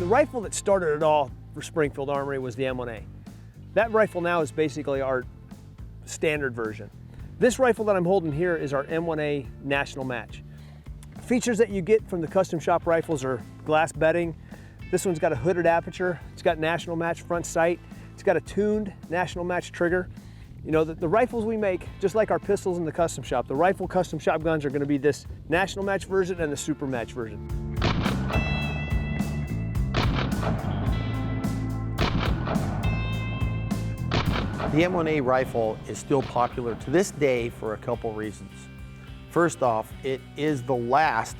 rifle that started it all for Springfield Armory was the M1A. That rifle now is basically our standard version. This rifle that I'm holding here is our M1A National Match. Features that you get from the custom shop rifles are glass bedding. This one's got a hooded aperture. It's got National Match front sight. It's got a tuned National Match trigger. You know, the rifles we make, just like our pistols in the custom shop, the rifle custom shop guns are going to be this National Match version and the Super Match version. The M1A rifle is still popular to this day for a couple reasons. First off, it is the last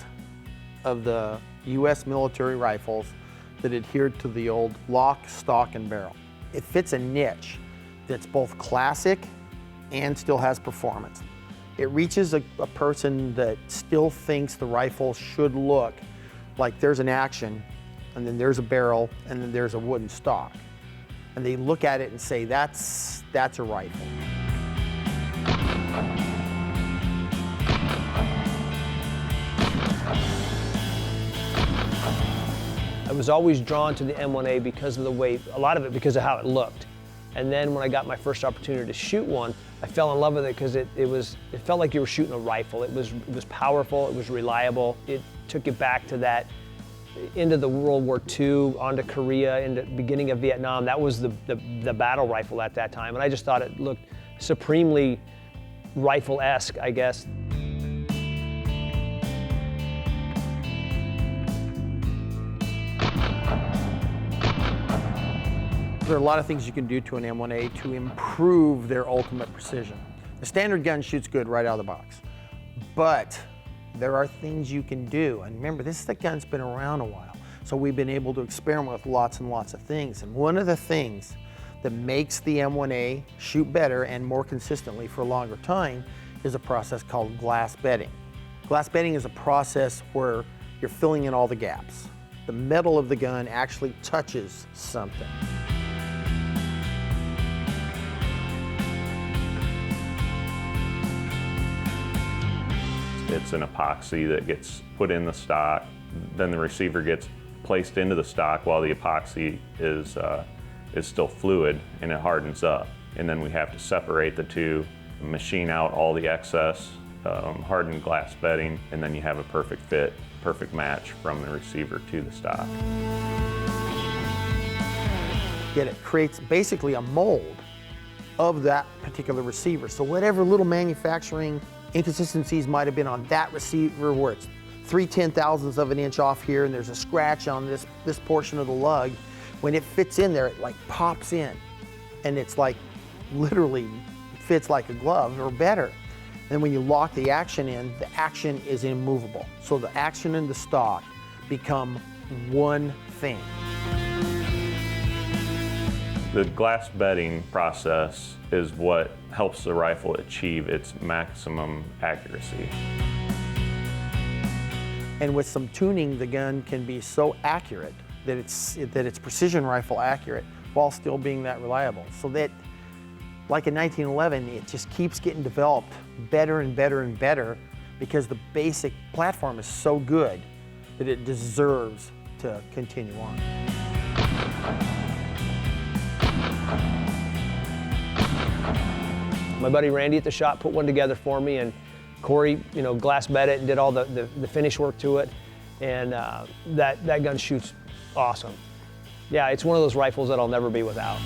of the U.S. military rifles that adhered to the old lock, stock, and barrel. It fits a niche that's both classic and still has performance. It reaches a person that still thinks the rifle should look like there's an action, and then there's a barrel, and then there's a wooden stock. And they look at it and say, that's a rifle. I was always drawn to the M1A because of the way, a lot of it because of how it looked. And then when I got my first opportunity to shoot one, I fell in love with it because it felt like you were shooting a rifle. It was powerful, it was reliable. It took it back to that, into the World War II, onto Korea, in the beginning of Vietnam. That was the battle rifle at that time. And I just thought it looked supremely rifle-esque, I guess. There are a lot of things you can do to an M1A to improve their ultimate precision. The standard gun shoots good right out of the box, but there are things you can do. And remember, this gun's been around a while, so we've been able to experiment with lots and lots of things. And one of the things that makes the M1A shoot better and more consistently for a longer time is a process called glass bedding. Glass bedding is a process where you're filling in all the gaps. The metal of the gun actually touches something. It's an epoxy that gets put in the stock, then the receiver gets placed into the stock while the epoxy is still fluid and it hardens up. And then we have to separate the two, machine out all the excess, hardened glass bedding, and then you have a perfect fit, perfect match from the receiver to the stock. Yet it creates basically a mold of that particular receiver. So whatever little manufacturing inconsistencies might have been on that receiver, where it's 3/10,000ths of an inch off here and there's a scratch on this portion of the lug, when it fits in there, it like pops in, and it's like literally fits like a glove or better. And when you lock the action in, the action is immovable. So the action and the stock become one thing. The glass bedding process is what helps the rifle achieve its maximum accuracy. And with some tuning, the gun can be so accurate that it's precision rifle accurate while still being that reliable. So that, like in 1911, it just keeps getting developed better and better and better because the basic platform is so good that it deserves to continue on. My buddy Randy at the shop put one together for me, and Corey, glass bed it and did all the finish work to it, and that gun shoots awesome. Yeah, it's one of those rifles that I'll never be without.